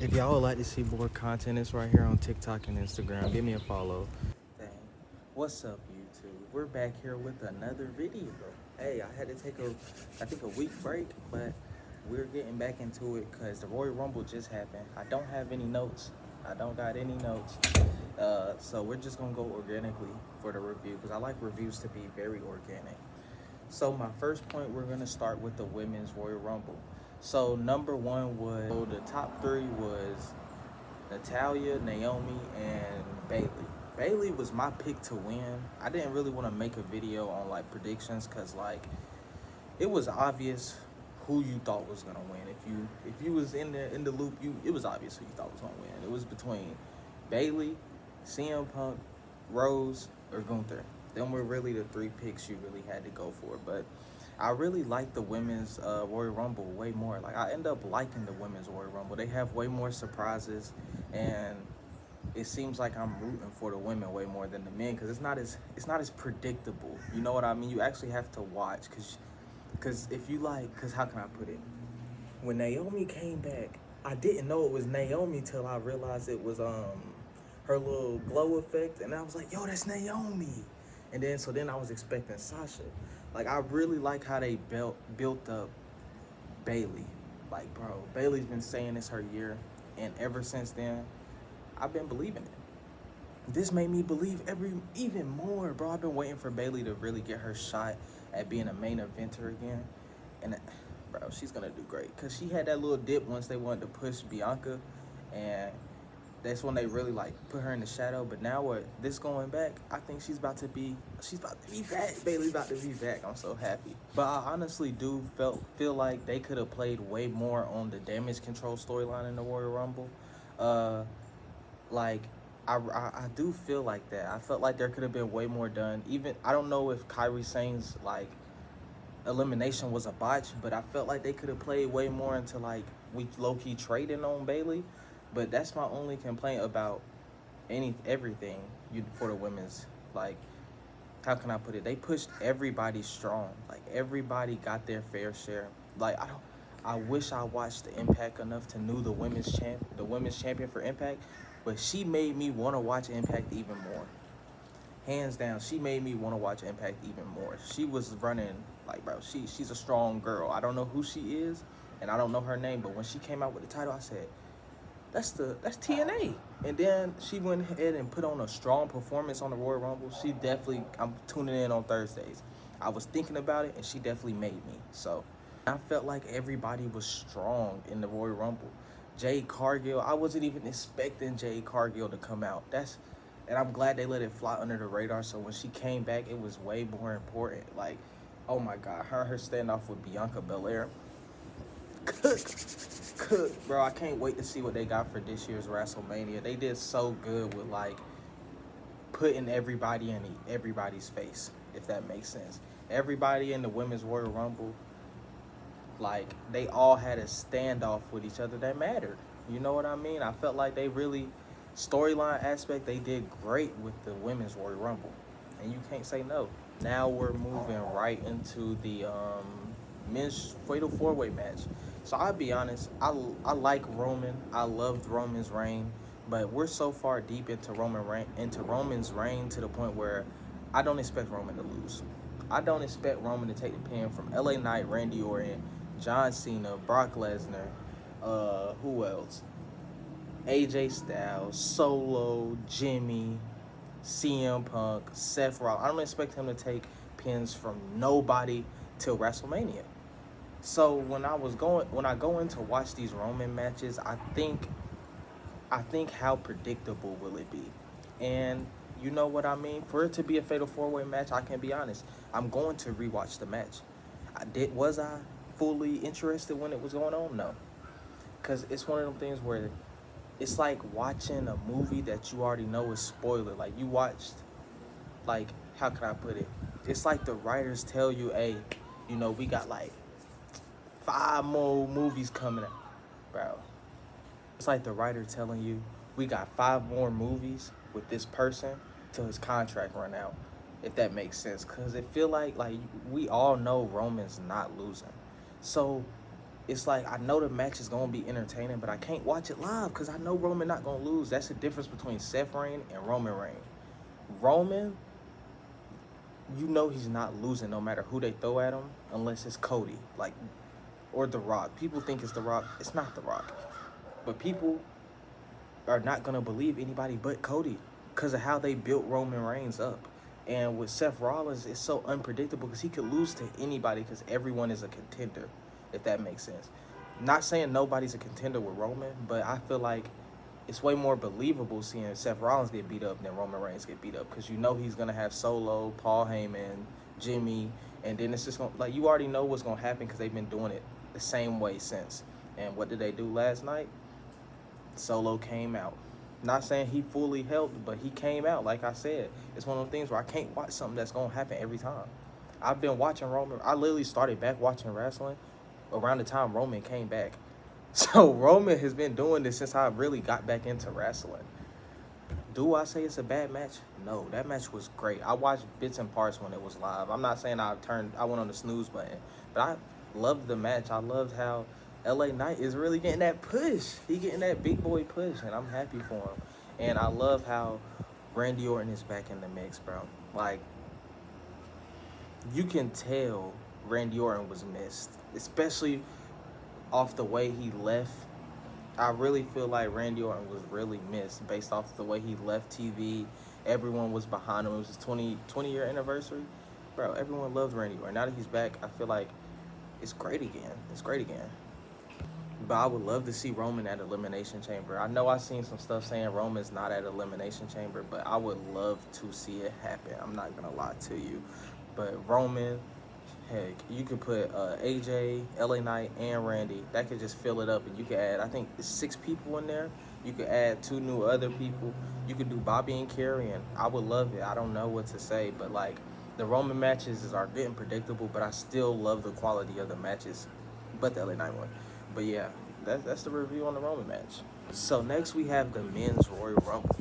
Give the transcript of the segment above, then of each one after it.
If y'all would like to see more content, it's right here on TikTok and Instagram. Give me a follow. Dang. What's up, YouTube? We're back here with another video. Hey, I had to take I think a week break, but we're getting back into it because the Royal Rumble just happened. I don't have any notes. I don't got any notes. So we're just gonna go organically for the review because I like reviews to be very organic. So my first point, we're gonna start with the women's Royal Rumble. So number one was, so the top three was Natalya, Naomi, and Bayley. Bayley was my pick to win. I didn't really want to make a video on like predictions because like it was obvious who you thought was gonna win. If you was in the loop, it was obvious who you thought was gonna win. It was between Bayley, CM Punk, Rose, or Gunther. Them were really the three picks you really had to go for. But I really like the women's Royal Rumble way more. Like I end up liking the women's Royal Rumble. They have way more surprises, and it seems like I'm rooting for the women way more than the men because it's not as predictable. You know what I mean? You actually have to watch because if you like, because how can I put it? When Naomi came back, I didn't know it was Naomi till I realized it was her little glow effect, and I was like, yo, that's Naomi. And then I was expecting Sasha. Like I really like how they built up Bayley. Like bro, Bayley's been saying it's her year, and ever since then, I've been believing it. This made me believe even more, bro. I've been waiting for Bayley to really get her shot at being a main eventer again, and bro, she's gonna do great because she had that little dip once they wanted to push Bianca, and that's when they really like put her in the shadow. But now what? This going back, I think she's about to be back. Bayley's about to be back. I'm so happy. But I honestly do feel like they could have played way more on the damage control storyline in the Royal Rumble. Like I do feel like that. I felt like there could have been way more done. Even I don't know if Kairi Sane's like elimination was a botch, but I felt like they could have played way more into like we low-key trading on Bayley. But that's my only complaint about everything for the women's. Like, how can I put it? They pushed everybody strong. Like everybody got their fair share. Like I wish I watched the Impact enough to know the women's champion for Impact, but she made me want to watch Impact even more. Hands down, she made me want to watch Impact even more. She was running like, bro, she's a strong girl. I don't know who she is, and I don't know her name, but when she came out with the title, I said, that's TNA. And then she went ahead and put on a strong performance on the Royal Rumble. She definitely, I'm tuning in on Thursdays. I was thinking about it, and she definitely made me. So I felt like everybody was strong in the Royal Rumble. Jade Cargill, I wasn't even expecting Jade Cargill to come out. And I'm glad they let it fly under the radar. So when she came back, it was way more important. Like, oh my God, her standoff with Bianca Belair. Cook, bro. I can't wait to see what they got for this year's WrestleMania. They did so good with like putting everybody in everybody's face, if that makes sense. Everybody in the women's Royal Rumble, like they all had a standoff with each other that mattered. You know what I mean? I felt like they really, storyline aspect, they did great with the women's Royal Rumble, and you can't say no. Now we're moving right into the men's fatal four-way match. So I'll be honest, I like Roman. I loved Roman's reign, but we're so far deep into Roman's reign to the point where I don't expect Roman to lose. I don't expect Roman to take the pin from LA Knight, Randy Orton, John Cena, Brock Lesnar, who else? AJ Styles, Solo, Jimmy, CM Punk, Seth Rollins. I don't expect him to take pins from nobody till WrestleMania. So when I go in to watch these Roman matches, I think how predictable will it be? And you know what I mean? For it to be a fatal four-way match, I can be honest, I'm going to rewatch the match. Was I fully interested when it was going on? No. Because it's one of them things where it's like watching a movie that you already know is spoiler. Like you watched, like, how can I put it? It's like the writers tell you, hey, you know, we got like 5 more movies coming out, bro. It's like the writer telling you, we got 5 more movies with this person till his contract run out, if that makes sense. Because it feel like we all know Roman's not losing. So it's like I know the match is gonna be entertaining, but I can't watch it live because I know Roman not gonna lose. That's the difference between Seth Reigns and Roman Reigns. Roman, you know he's not losing no matter who they throw at him, unless it's Cody, like, or The Rock. People think it's The Rock. It's not The Rock, but people are not gonna believe anybody but Cody because of how they built Roman Reigns up. And with Seth Rollins, it's so unpredictable because he could lose to anybody because everyone is a contender, if that makes sense. Not saying nobody's a contender with Roman, but I feel like it's way more believable seeing Seth Rollins get beat up than Roman Reigns get beat up because you know he's going to have Solo, Paul Heyman, Jimmy, and then it's just going to, like, you already know what's going to happen because they've been doing it the same way since. And what did they do last night? Solo came out. Not saying he fully helped, but he came out. Like I said, it's one of those things where I can't watch something that's going to happen every time. I've been watching Roman. I literally started back watching wrestling around the time Roman came back. So Roman has been doing this since I really got back into wrestling. Do I say it's a bad match? No, that match was great. I watched bits and parts when it was live. I'm not saying I went on the snooze button, but I loved the match. I loved how LA Knight is really getting that push. He getting that big boy push, and I'm happy for him. And I love how Randy Orton is back in the mix, bro. Like, you can tell Randy Orton was missed, especially off the way he left. I really feel like Randy Orton was really missed based off the way he left TV. Everyone was behind him. It was his 20-year anniversary. Bro, everyone loved Randy Orton. Now that he's back, I feel like it's great again. It's great again. But I would love to see Roman at Elimination Chamber. I know I've seen some stuff saying Roman's not at Elimination Chamber, but I would love to see it happen. I'm not going to lie to you. But Roman, heck, you could put AJ, LA Knight, and Randy. That could just fill it up, and you could add, I think, 6 people in there. You could add 2 new other people. You could do Bobby and Kerry, and I would love it. I don't know what to say, but, like, the Roman matches are getting predictable, but I still love the quality of the matches, but the LA Knight one. But, yeah, that's the review on the Roman match. So, next we have the Men's Royal Rumble.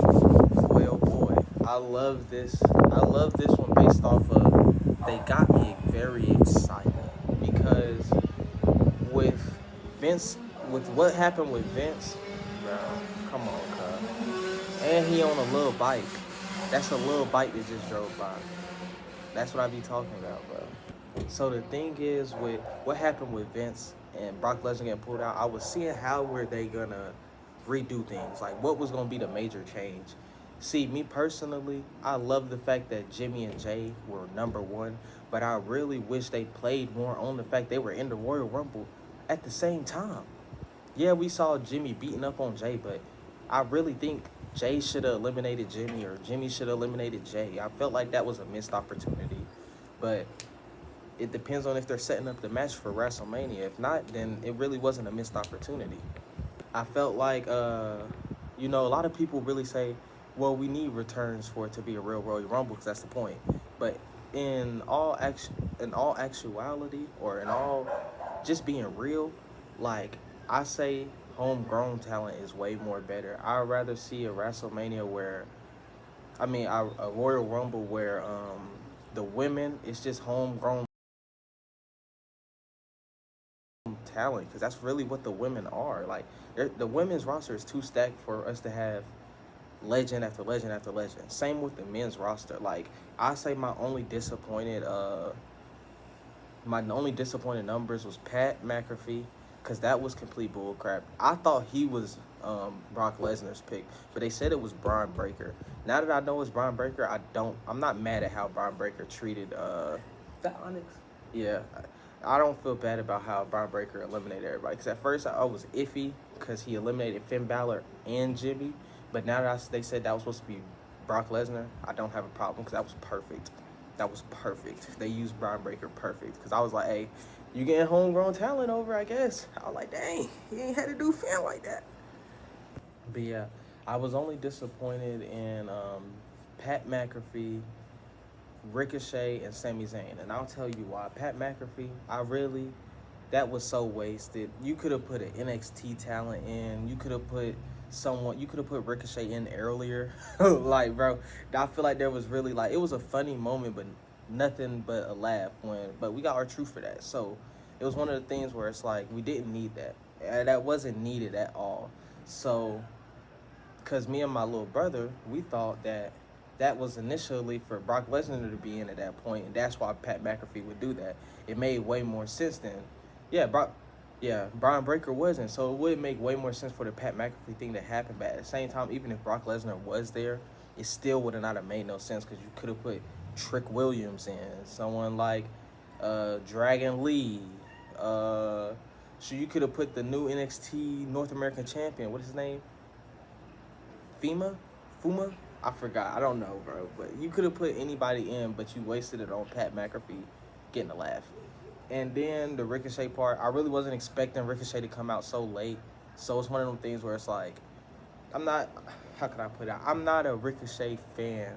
Boy, oh, boy. I love this one based off of, they got me very excited because with Vince, with what happened with Vince, bro, come on, cuz. And he on a little bike. That's a little bike that just drove by. That's what I be talking about, bro. So the thing is, with what happened with Vince and Brock Lesnar getting pulled out, I was seeing how were they gonna redo things. Like, what was gonna be the major change? See, me personally, I love the fact that Jimmy and Jay were number 1, but I really wish they played more on the fact they were in the Royal Rumble at the same time. Yeah, we saw Jimmy beating up on Jay, but I really think Jay should have eliminated Jimmy or Jimmy should have eliminated Jay. I felt like that was a missed opportunity, but it depends on if they're setting up the match for WrestleMania. If not, then it really wasn't a missed opportunity. I felt like, you know, a lot of people really say, well, we need returns for it to be a real Royal Rumble because that's the point. But in all actuality, or in all just being real, like, I say homegrown talent is way more better. I'd rather see a WrestleMania where, a Royal Rumble where the women, it's just homegrown talent, because that's really what the women are. Like, the women's roster is too stacked for us to have legend after legend after legend. Same with the men's roster. Like, I say my only disappointed numbers was Pat McAfee, because that was complete bullcrap. I thought he was Brock Lesnar's pick, but they said it was Braun Breaker. Now that I know it's Braun Breaker, I'm not mad at how Braun Breaker treated that Onyx. Yeah, I don't feel bad about how Braun Breaker eliminated everybody, because at first I was iffy because he eliminated Finn Balor and Jimmy. But now that they said that was supposed to be Brock Lesnar, I don't have a problem because that was perfect. That was perfect. They used Braun Breaker perfect because I was like, hey, you getting homegrown talent over, I guess. I was like, dang, he ain't had to do Finn like that. But yeah, I was only disappointed in Pat McAfee, Ricochet, and Sami Zayn. And I'll tell you why. Pat McAfee, that was so wasted. You could have put an NXT talent in. You could have put Ricochet in earlier. Like, bro, I feel like there was really, like, it was a funny moment, but nothing but a laugh but we got R-Truth for that. So It was one of the things where it's like we didn't need that. That wasn't needed at all. So, because me and my little brother, we thought that that was initially for Brock Lesnar to be in at that point, and that's why Pat McAfee would do that. It made way more sense then. Yeah, Brian Breaker wasn't, so it would make way more sense for the Pat McAfee thing to happen. But at the same time, even if Brock Lesnar was there, it still would have not have made no sense because you could have put Trick Williams in, someone like Dragon Lee. So you could have put the new NXT North American champion. What is his name? Fuma? I forgot. I don't know, bro. But you could have put anybody in, but you wasted it on Pat McAfee getting a laugh. And then the Ricochet part, I really wasn't expecting Ricochet to come out so late. So it's one of them things where it's like, how can I put it? I'm not a Ricochet fan,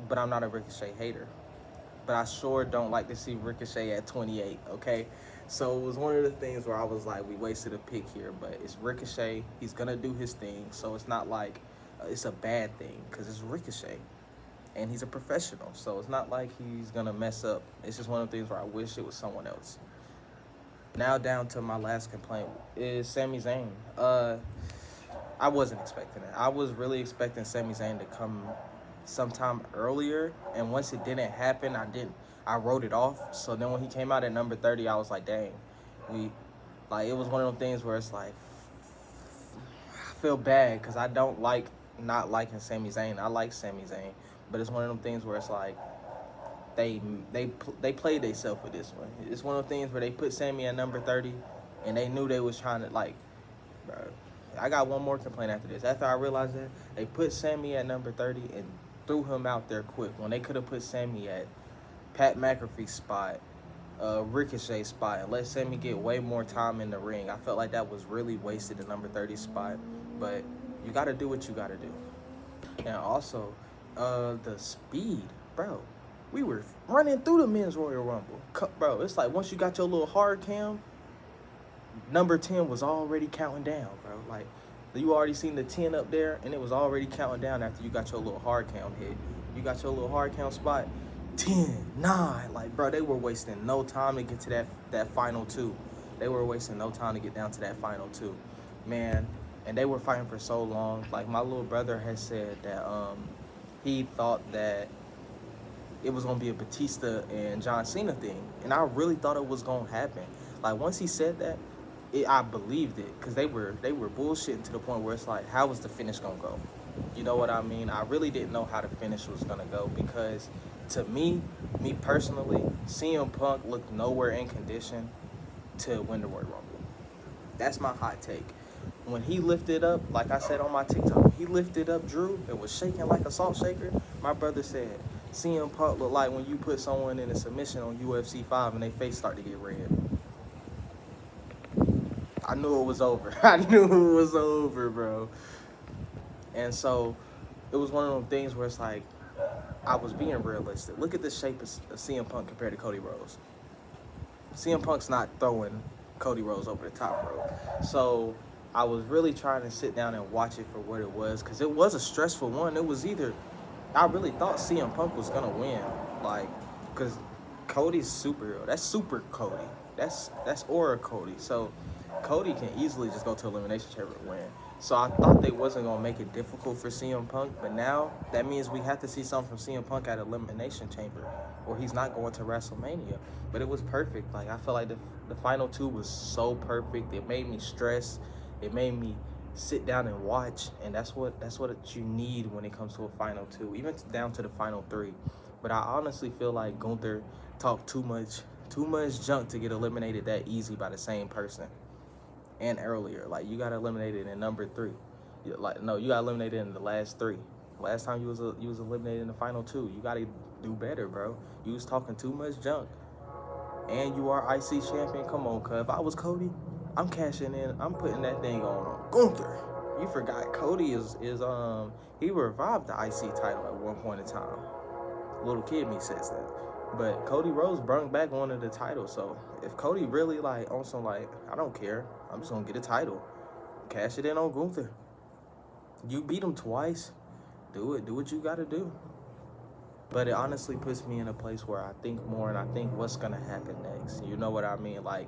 but I'm not a Ricochet hater. But I sure don't like to see Ricochet at 28, okay? So it was one of the things where I was like, we wasted a pick here, but it's Ricochet. He's going to do his thing, so it's not like it's a bad thing because it's Ricochet. And he's a professional, so it's not like he's going to mess up. It's just one of the things where I wish it was someone else. Now down to my last complaint is Sami Zayn. I wasn't expecting it. I was really expecting Sami Zayn to come sometime earlier, and once it didn't happen, I wrote it off. So then when he came out at number 30, I was like, dang, it was one of those things where it's like, I feel bad because I don't like not liking Sami Zayn. I like Sami Zayn, but it's one of them things where it's like they played themselves with this one. It's one of those things where they put Sami at number 30, and they knew they was trying to, like, bro, I got one more complaint after this. After I realized that, they put Sami at number 30 and threw him out there quick when they could have put Sami at Pat McAfee's spot, Ricochet spot, and let Sami get way more time in the ring. I felt like that was really wasted, the number 30 spot. But you got to do what you got to do. And also, the speed, bro. We were running through the men's Royal Rumble. Bro, it's like once you got your little hard cam, number 10 was already counting down, bro. Like, you already seen the 10 up there, and it was already counting down after you got your little hard count hit. You got your little hard count spot, 10, 9. Like, bro, they were wasting no time to get to that final 2. They were wasting no time to get down to that final 2. Man, and they were fighting for so long. Like, my little brother has said that he thought that it was going to be a Batista and John Cena thing. And I really thought it was going to happen. Like, once he said that, I believed it, because they were bullshitting to the point where it's like, how was the finish gonna go? You know what I mean? I really didn't know how the finish was gonna go, because to me personally, CM Punk looked nowhere in condition to win the Royal Rumble. That's my hot take. When he lifted up, like I said on my TikTok, he lifted up Drew and was shaking like a salt shaker. My brother said, CM Punk looked like when you put someone in a submission on UFC 5 and their face start to get red. I knew it was over. I knew it was over, bro. And so it was one of those things where it's like, I was being realistic. Look at the shape of CM Punk compared to Cody Rhodes. CM Punk's not throwing Cody Rhodes over the top rope. So I was really trying to sit down and watch it for what it was, because it was a stressful one. It was either, I really thought CM Punk was going to win. Like, because Cody's superhero. That's Super Cody. That's Aura Cody. So Cody can easily just go to Elimination Chamber and win. So I thought they wasn't going to make it difficult for CM Punk, but now that means we have to see something from CM Punk at Elimination Chamber, or he's not going to WrestleMania. But it was perfect. Like, I felt like the final 2 was so perfect. It made me stress. It made me sit down and watch, and that's what you need when it comes to a final 2, even down to the final 3. But I honestly feel like Gunther talked too much junk to get eliminated that easy by the same person. And earlier, like, you got eliminated in number 3. You got eliminated in the last 3. Last time you was eliminated in the final 2. You got to do better, bro. You was talking too much junk, and you are IC champion. Come on, cuz. If I was Cody, I'm cashing in. I'm putting that thing on Gunther. You forgot Cody is he revived the IC title at one point in time. Little kid me says that. But Cody Rhodes brought back one of the titles. So if Cody really like on some like, I don't care, I'm just gonna get a title, cash it in on Gunther. You beat him twice. Do it. Do what you gotta do. But it honestly puts me in a place where I think more and I think what's gonna happen next. You know what I mean? Like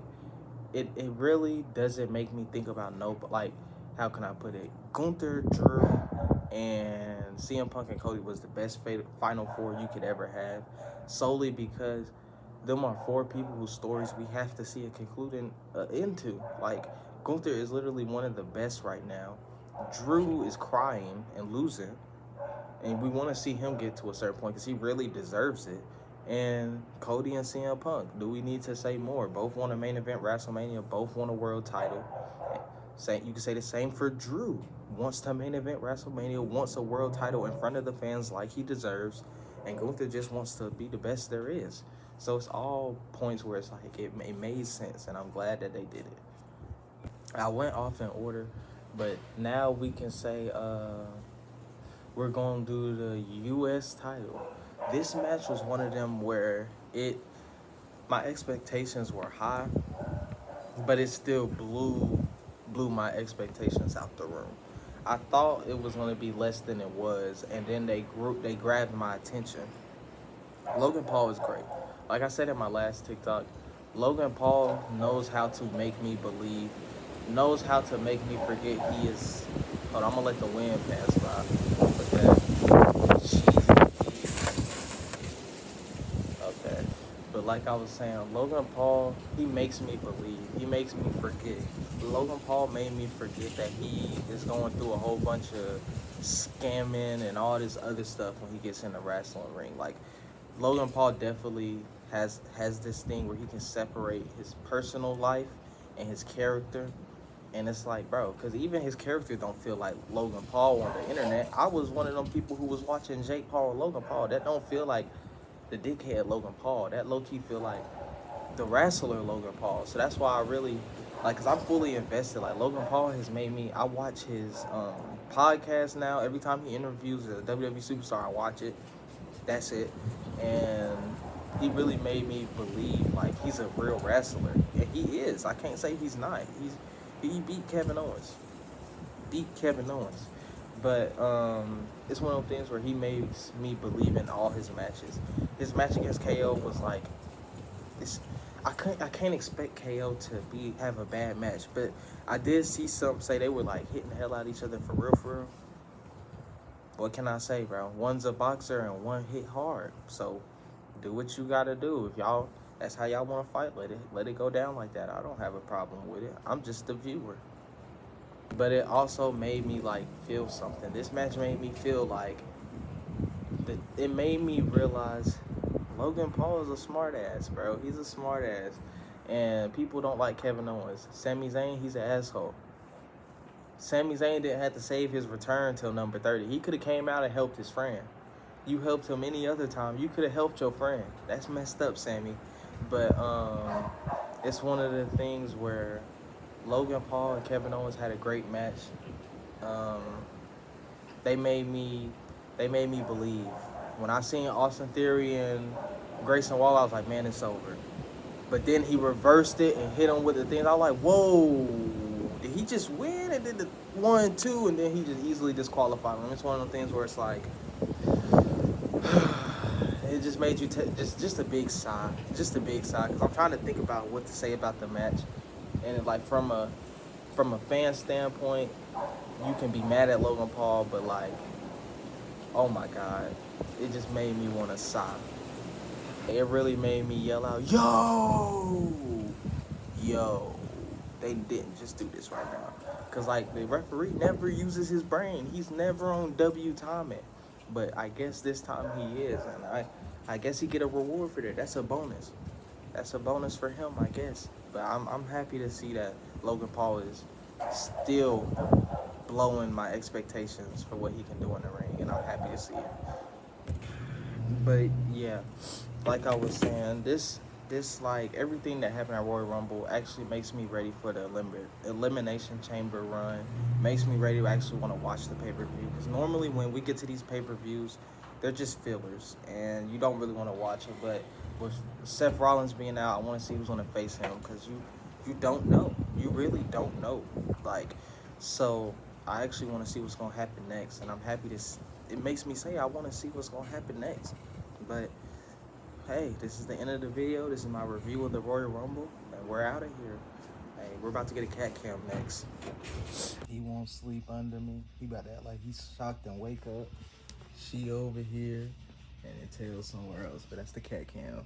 it really doesn't make me think about no, but like how can I put it? Gunther, Drew, and CM Punk and Cody was the best Final Four you could ever have, solely because them are four people whose stories we have to see a concluding into. Like Gunther is literally one of the best right now. Drew is crying and losing, and we want to see him get to a certain point because he really deserves it. And Cody and CM Punk, do we need to say more? Both won a main event WrestleMania, both won a world title. You can say the same for Drew. Wants to main event WrestleMania, wants a world title in front of the fans like he deserves, and Gunther just wants to be the best there is. So it's all points where it's like it made sense, and I'm glad that they did it. I went off in order, but now we can say we're going to do the U.S. title. This match was one of them where my expectations were high, but it still blew my expectations out the room. I thought it was going to be less than it was, and then they grabbed my attention. Logan Paul is great. Like I said in my last TikTok, Logan Paul knows how to make me believe, knows how to make me forget he is. Hold on, I'm gonna let the wind pass by. Look at that. Okay. But like I was saying, Logan Paul, he makes me believe. He makes me forget. Logan Paul made me forget that he is going through a whole bunch of scamming and all this other stuff when he gets in the wrestling ring. Like, Logan Paul definitely has this thing where he can separate his personal life and his character. And it's like, bro, because even his character don't feel like Logan Paul on the internet. I was one of them people who was watching Jake Paul and Logan Paul. That don't feel like the dickhead Logan Paul. That low-key feel like the wrestler Logan Paul. So that's why I really, like, because I'm fully invested. Like, Logan Paul has made me, I watch his podcast now. Every time he interviews a WWE superstar, I watch it. That's it. And he really made me believe, like, he's a real wrestler. And he is. I can't say he's not. He beat Kevin Owens. But it's one of those things where he makes me believe in all his matches. His match against KO was like, I can't expect KO to have a bad match, but I did see some say they were like hitting the hell out of each other for real. What can I say, bro? One's a boxer and one hit hard. So do what you gotta do. If that's how y'all want to fight, let it go down like that. I don't have a problem with it. I'm just the viewer. But it also made me like feel something. This match made me feel like it made me realize Logan Paul is a smart ass, bro. He's a smart ass. And people don't like Kevin Owens. Sami Zayn, he's an asshole. Sami Zayn didn't have to save his return till number 30. He could have came out and helped his friend. You helped him any other time. You could have helped your friend. That's messed up, Sami. But it's one of the things where Logan Paul and Kevin Owens had a great match. They made me believe. When I seen Austin Theory and Grayson Waller, I was like, man, it's over. But then he reversed it and hit him with the thing. I was like, whoa, did he just win? And did the 1-2, and then he just easily disqualified him. It's one of those things where it's like, it just made you just a big sigh, because I'm trying to think about what to say about the match, and like from a fan standpoint, you can be mad at Logan Paul, but like, oh my God, it just made me want to sigh. It really made me yell out, yo, they didn't just do this right now, because like the referee never uses his brain. He's never on W timing. But I guess this time he is, and I guess he get a reward for that. That's a bonus. That's a bonus for him, I guess. But I'm happy to see that Logan Paul is still blowing my expectations for what he can do in the ring, and I'm happy to see it. But yeah, like I was saying, this like everything that happened at Royal Rumble actually makes me ready for the Elimination Chamber run. Makes me ready to actually want to watch the pay-per-view, because normally when we get to these pay-per-views, they're just fillers and you don't really want to watch it. But with Seth Rollins being out, I want to see who's going to face him, because you don't know. You really don't know. Like, so I actually want to see what's going to happen next, and I'm happy it makes me say I want to see what's going to happen next. But hey, this is the end of the video. This is my review of the Royal Rumble, and we're out of here. Hey, we're about to get a cat cam next. He won't sleep under me. He about to act like he's shocked and wake up. She over here, and it tails somewhere else, but that's the cat cam.